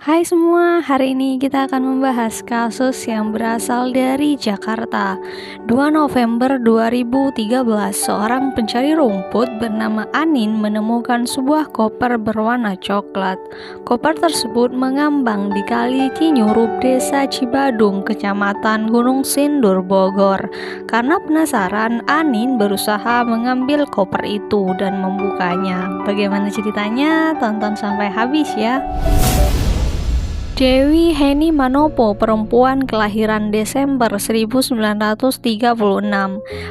Hai semua, hari ini kita akan membahas kasus yang berasal dari Jakarta. 2 November 2013, seorang pencari rumput bernama Anin menemukan sebuah koper berwarna coklat. Koper tersebut mengambang di Kali Cinyurup, Desa Cibadung, Kecamatan Gunung Sindur, Bogor. Karena penasaran, Anin berusaha mengambil koper itu dan membukanya. Bagaimana ceritanya? Tonton sampai habis ya. Dewi Heni Manopo, perempuan kelahiran Desember 1936.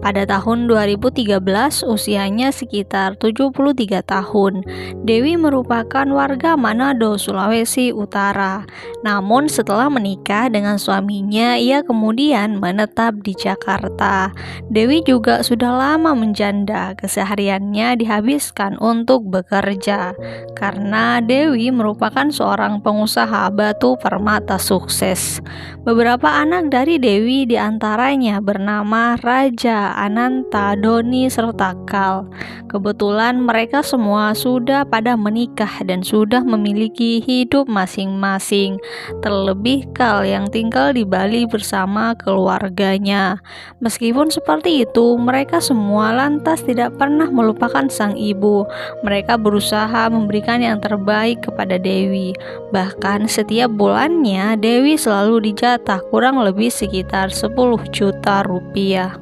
Pada tahun 2013, usianya sekitar 73 tahun. Dewi merupakan warga Manado, Sulawesi Utara. Namun setelah menikah dengan suaminya, ia kemudian menetap di Jakarta. Dewi juga sudah lama menjanda, kesehariannya dihabiskan untuk bekerja. Karena Dewi merupakan seorang pengusaha batu permata sukses. Beberapa anak dari Dewi diantaranya bernama Raja, Ananta, Doni, serta Kal. Kebetulan mereka semua sudah pada menikah dan sudah memiliki hidup masing-masing. Terlebih Kal yang tinggal di Bali bersama keluarganya. Meskipun seperti itu, mereka semua lantas tidak pernah melupakan sang ibu. Mereka berusaha memberikan yang terbaik kepada Dewi. Bahkan setiap bulannya Dewi selalu dijatah kurang lebih sekitar 10 juta rupiah.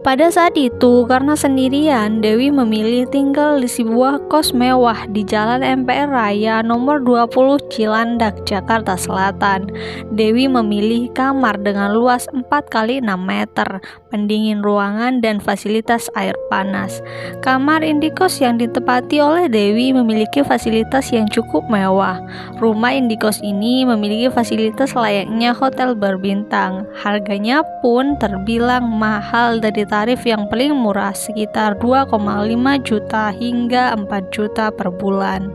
Pada saat itu, karena sendirian, Dewi memilih tinggal di sebuah kos mewah di Jalan MPR Raya nomor 20 Cilandak, Jakarta Selatan. Dewi memilih kamar dengan luas 4x6 meter, pendingin ruangan, dan fasilitas air panas. Kamar indikos yang ditempati oleh Dewi memiliki fasilitas yang cukup mewah. Rumah indikos ini memiliki fasilitas layaknya hotel berbintang. Harganya pun terbilang mahal dari tarif yang paling murah sekitar 2,5 juta hingga 4 juta per bulan.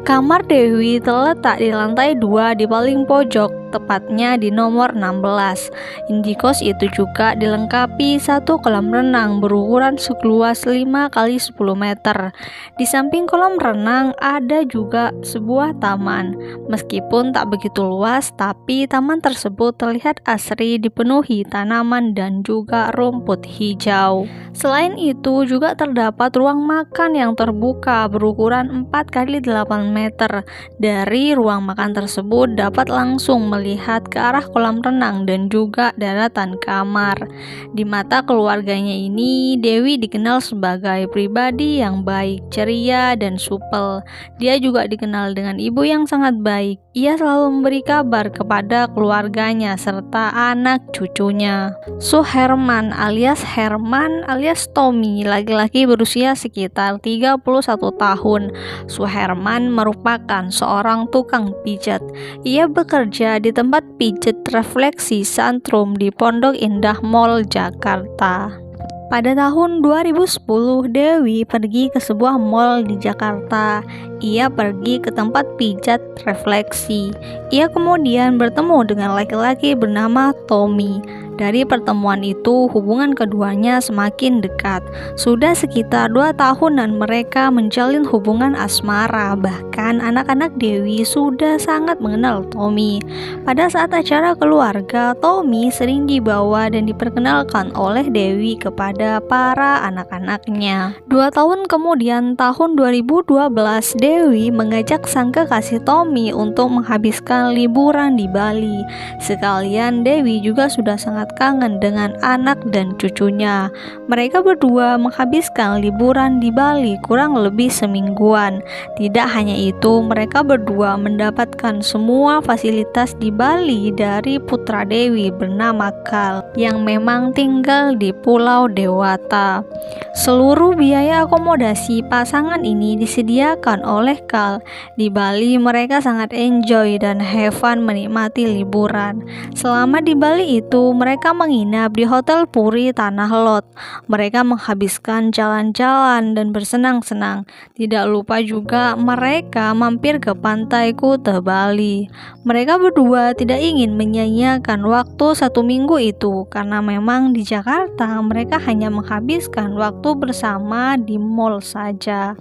Kamar Dewi terletak di lantai 2 di paling pojok, tepatnya di nomor 16. Indikos itu juga dilengkapi satu kolam renang berukuran seluas 5x10 meter. Di samping kolam renang ada juga sebuah taman. Meskipun tak begitu luas, tapi taman tersebut terlihat asri, dipenuhi tanaman dan juga rumput hijau. Selain itu juga terdapat ruang makan yang terbuka berukuran 4x8 meter. Dari ruang makan tersebut dapat langsung melihat ke arah kolam renang dan juga daratan kamar. Di mata keluarganya ini, Dewi dikenal sebagai pribadi yang baik, ceria, dan supel. Dia juga dikenal dengan ibu yang sangat baik. Ia selalu memberi kabar kepada keluarganya serta anak cucunya. Suherman alias Herman alias Tommy, laki-laki berusia sekitar 31 tahun. Suherman merupakan seorang tukang pijat. Ia bekerja di tempat pijat Refleksi Santrum di Pondok Indah Mall, Jakarta. Pada tahun 2010, Dewi pergi ke sebuah mall di Jakarta. Ia pergi ke tempat pijat Refleksi. Ia kemudian bertemu dengan laki-laki bernama Tommy. Dari pertemuan itu, hubungan keduanya semakin dekat. Sudah sekitar 2 tahunan mereka menjalin hubungan asmara. Bahkan anak-anak Dewi sudah sangat mengenal Tommy. Pada saat acara keluarga, Tommy sering dibawa dan diperkenalkan oleh Dewi kepada para anak-anaknya. 2 tahun kemudian, tahun 2012, Dewi mengajak sang kekasih Tommy untuk menghabiskan liburan di Bali. Sekalian Dewi juga sudah sangat kangen dengan anak dan cucunya. Mereka berdua menghabiskan liburan di Bali kurang lebih semingguan. Tidak hanya itu, mereka berdua mendapatkan semua fasilitas di Bali dari putra Dewi bernama Kal yang memang tinggal di Pulau Dewata. Seluruh biaya akomodasi pasangan ini disediakan oleh Kal. Di Bali mereka sangat enjoy dan have fun menikmati liburan. Selama di Bali itu mereka mereka menginap di Hotel Puri Tanah Lot. Mereka menghabiskan jalan-jalan dan bersenang-senang. Tidak lupa juga mereka mampir ke pantai Kuta Bali. Mereka berdua tidak ingin menyia-nyiakan waktu 1 minggu itu karena memang di Jakarta mereka hanya menghabiskan waktu bersama di mall saja.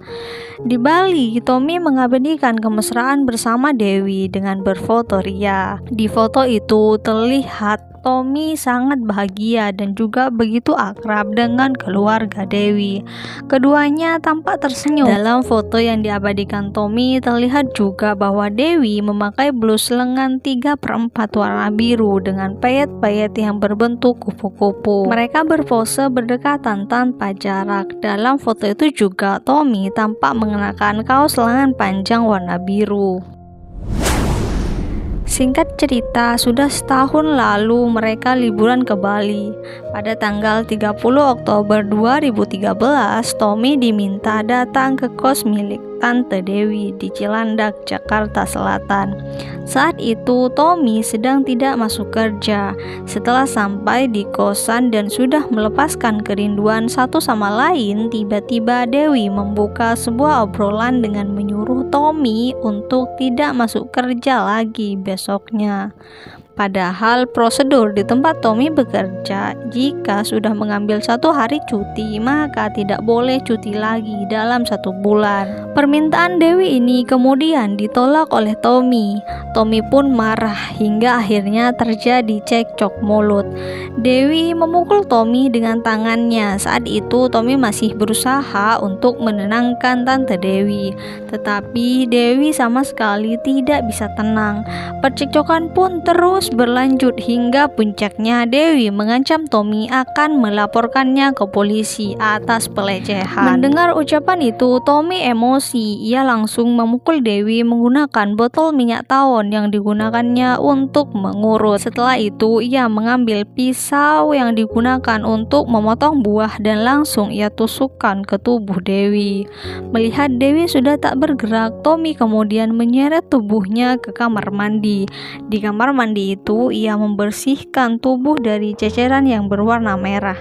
Di Bali, Tommy mengabadikan kemesraan bersama Dewi dengan berfoto ria. Di foto itu terlihat Tommy sangat bahagia dan juga begitu akrab dengan keluarga Dewi. Keduanya tampak tersenyum. Dalam foto yang diabadikan Tommy terlihat juga bahwa Dewi memakai blus lengan 3/4 warna biru dengan payet-payet yang berbentuk kupu-kupu. Mereka berpose berdekatan tanpa jarak. Dalam foto itu juga Tommy tampak mengenakan kaos lengan panjang warna biru. Singkat cerita, sudah setahun lalu mereka liburan ke Bali. Pada tanggal 30 Oktober 2013, Tommy diminta datang ke kos milik Tante Dewi di Cilandak, Jakarta Selatan. Saat itu Tommy sedang tidak masuk kerja. Setelah sampai di kosan dan sudah melepaskan kerinduan satu sama lain, tiba-tiba Dewi membuka sebuah obrolan dengan menyuruh Tommy untuk tidak masuk kerja lagi besoknya. Padahal prosedur di tempat Tommy bekerja, jika sudah mengambil 1 hari cuti, maka tidak boleh cuti lagi dalam 1 bulan. Permintaan Dewi ini kemudian ditolak oleh Tommy. Tommy pun marah hingga akhirnya terjadi cekcok mulut. Dewi memukul Tommy dengan tangannya. Saat itu Tommy masih berusaha untuk menenangkan Tante Dewi, tetapi Dewi sama sekali tidak bisa tenang. Percekcokan pun terus berlanjut hingga puncaknya Dewi mengancam Tommy akan melaporkannya ke polisi atas pelecehan. Mendengar ucapan itu, Tommy emosi. Ia langsung memukul Dewi menggunakan botol minyak tawon yang digunakannya untuk mengurut. Setelah itu, ia mengambil pisau yang digunakan untuk memotong buah dan langsung ia tusukkan ke tubuh Dewi. Melihat Dewi sudah tak bergerak, Tommy kemudian menyeret tubuhnya ke kamar mandi. Di kamar mandi itu, ia membersihkan tubuh dari ceceran yang berwarna merah.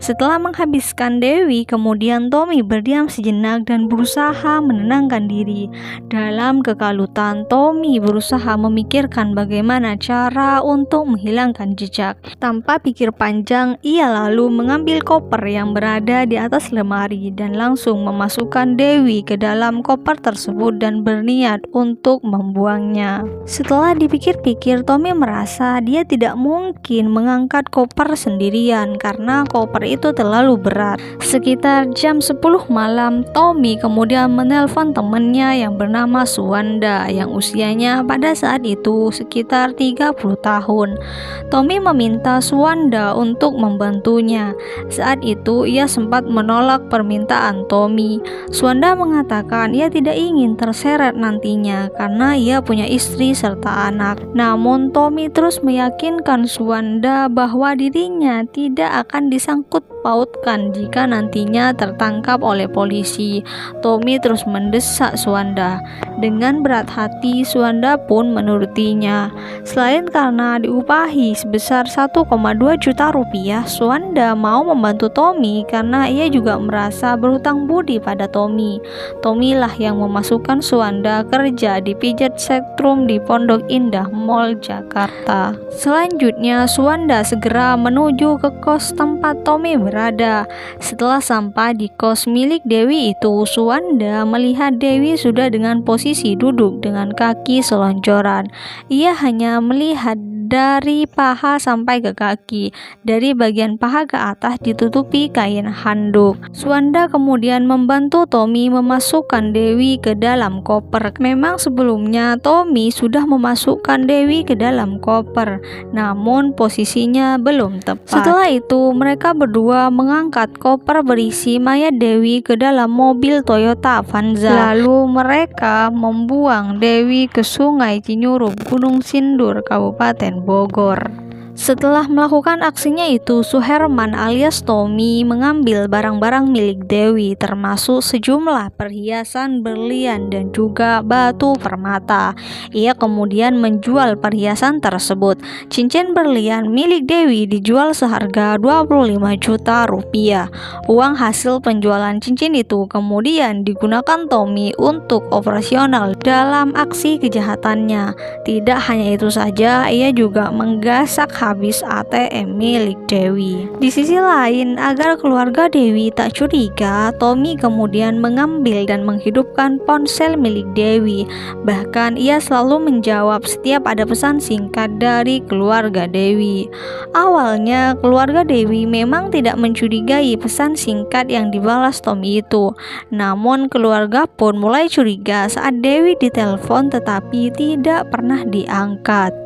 Setelah menghabiskan Dewi, kemudian Tommy berdiam sejenak dan berusaha menenangkan diri. Dalam kekalutan, Tommy berusaha memikirkan bagaimana cara untuk menghilangkan jejak. Tanpa pikir panjang, ia lalu mengambil koper yang berada di atas lemari dan langsung memasukkan Dewi ke dalam koper tersebut dan berniat untuk membuangnya. Setelah dipikir-pikir, Tommy merasa dia tidak mungkin mengangkat koper sendirian karena koper itu terlalu berat. Sekitar jam 10 malam, Tommy kemudian menelpon temannya yang bernama Suwanda yang usianya pada saat itu sekitar 30 tahun. Tommy meminta Suwanda untuk membantunya. Saat itu ia sempat menolak permintaan Tommy. Suwanda mengatakan ia tidak ingin terseret nantinya karena ia punya istri serta anak. Namun Tommy terus meyakinkan Suwanda bahwa dirinya tidak akan disangkut pautkan jika nantinya tertangkap oleh polisi. Tommy terus mendesak Suwanda. Dengan berat hati, Suwanda pun menurutinya. Selain karena diupahi sebesar 1,2 juta rupiah, Suwanda mau membantu Tommy karena ia juga merasa berhutang budi pada Tommy. Tommy lah yang memasukkan Suwanda kerja di Pijat Setrum di Pondok Indah Mall, Jakarta. Selanjutnya, Suwanda segera menuju ke kos tempat Tommy berada. Setelah sampai di kos milik Dewi itu, Suwanda melihat Dewi sudah dengan posisi duduk dengan kaki selonjoran. Ia hanya melihat dari paha sampai ke kaki. Dari bagian paha ke atas ditutupi kain handuk. Suwanda kemudian membantu Tommy memasukkan Dewi ke dalam koper. Memang sebelumnya Tommy sudah memasukkan Dewi ke dalam koper, namun posisinya belum tepat. Setelah itu mereka berdua mengangkat koper berisi mayat Dewi ke dalam mobil Toyota Avanza. Lalu mereka membuang Dewi ke Sungai Cinyurup, Gunung Sindur, Kabupaten Bogor. Setelah melakukan aksinya itu, Suherman alias Tommy mengambil barang-barang milik Dewi termasuk sejumlah perhiasan berlian dan juga batu permata. Ia kemudian menjual perhiasan tersebut. Cincin berlian milik Dewi dijual seharga 25 juta rupiah. Uang hasil penjualan cincin itu kemudian digunakan Tommy untuk operasional dalam aksi kejahatannya. Tidak hanya itu saja, ia juga menggasak habis ATM milik Dewi. Di sisi lain, agar keluarga Dewi tak curiga, Tommy kemudian mengambil dan menghidupkan ponsel milik Dewi. Bahkan ia selalu menjawab setiap ada pesan singkat dari keluarga Dewi. Awalnya, keluarga Dewi memang tidak mencurigai pesan singkat yang dibalas Tommy itu. Namun keluarga pun mulai curiga saat Dewi ditelepon tetapi tidak pernah diangkat.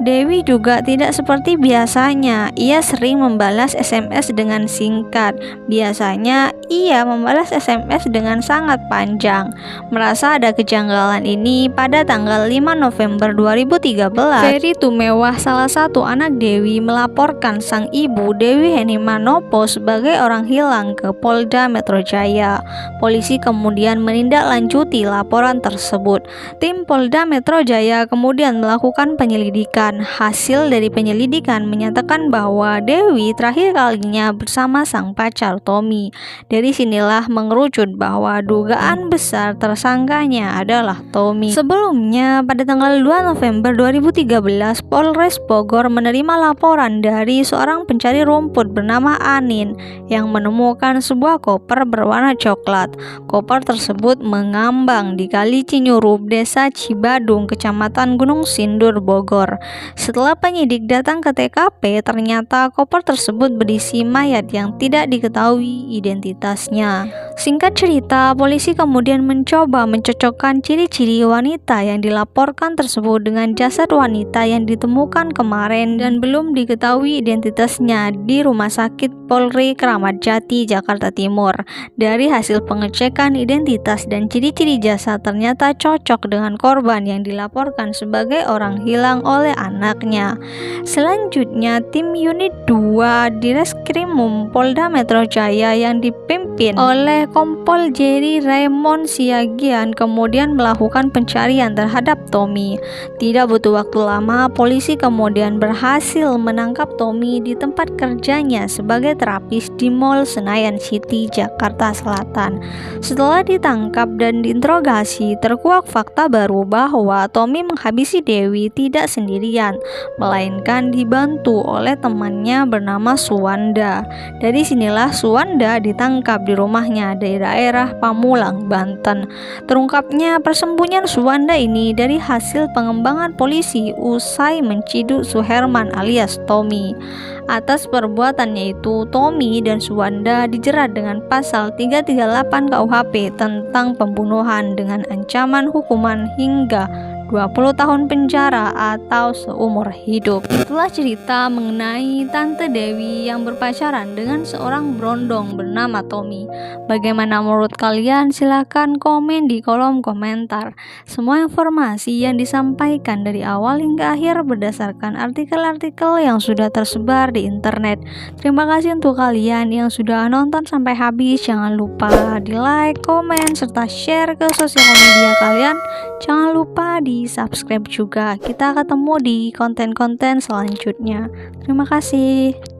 Dewi juga tidak seperti biasanya, ia sering membalas SMS dengan singkat. Biasanya ia membalas SMS dengan sangat panjang. Merasa ada kejanggalan ini, pada tanggal 5 November 2013, Ferry Tumewah, salah satu anak Dewi, melaporkan sang ibu Dewi Heni Manopo sebagai orang hilang ke Polda Metro Jaya. Polisi kemudian menindaklanjuti laporan tersebut. Tim Polda Metro Jaya kemudian melakukan penyelidikan. Hasil dari penyelidikan menyatakan bahwa Dewi terakhir kalinya bersama sang pacar Tommy. Dari sinilah mengerucut bahwa dugaan besar tersangkanya adalah Tommy. Sebelumnya, pada tanggal 2 November 2013, Polres Bogor menerima laporan dari seorang pencari rumput bernama Anin yang menemukan sebuah koper berwarna coklat. Koper tersebut mengambang di Kali Cinyurup, Desa Cibadung, Kecamatan Gunung Sindur, Bogor. Setelah penyidik datang ke TKP, ternyata koper tersebut berisi mayat yang tidak diketahui identitasnya. Singkat cerita, polisi kemudian mencoba mencocokkan ciri-ciri wanita yang dilaporkan tersebut dengan jasad wanita yang ditemukan kemarin dan belum diketahui identitasnya di Rumah Sakit Polri Kramat Jati, Jakarta Timur. Dari hasil pengecekan identitas dan ciri-ciri jasad ternyata cocok dengan korban yang dilaporkan sebagai orang hilang oleh anaknya. Selanjutnya, tim unit 2 Direskrimum Polda Metro Jaya yang dipimpin oleh Kompol Jerry Raymond Siagian kemudian melakukan pencarian terhadap Tommy. Tidak butuh waktu lama, polisi kemudian berhasil menangkap Tommy di tempat kerjanya sebagai terapis di Mall Senayan City, Jakarta Selatan. Setelah ditangkap dan diinterogasi, terkuak fakta baru bahwa Tommy menghabisi Dewi tidak sendirian, melainkan dibantu oleh temannya bernama Suwanda. Dari sinilah Suwanda ditangkap di rumahnya di daerah Pamulang, Banten. Terungkapnya persembunyian Suwanda ini dari hasil pengembangan polisi usai menciduk Suherman alias Tommy. Atas perbuatannya itu, Tommy dan Suwanda dijerat dengan pasal 338 KUHP tentang pembunuhan dengan ancaman hukuman hingga 20 tahun penjara atau seumur hidup. Itulah cerita mengenai Tante Dewi yang berpacaran dengan seorang berondong bernama Tommy. Bagaimana menurut kalian? Silahkan komen di kolom komentar. Semua informasi yang disampaikan dari awal hingga akhir berdasarkan artikel-artikel yang sudah tersebar di internet. Terima kasih untuk kalian yang sudah nonton sampai habis. Jangan lupa di like, komen, serta share ke sosial media kalian. Jangan lupa di subscribe juga. Kita ketemu di konten-konten selanjutnya. Terima kasih.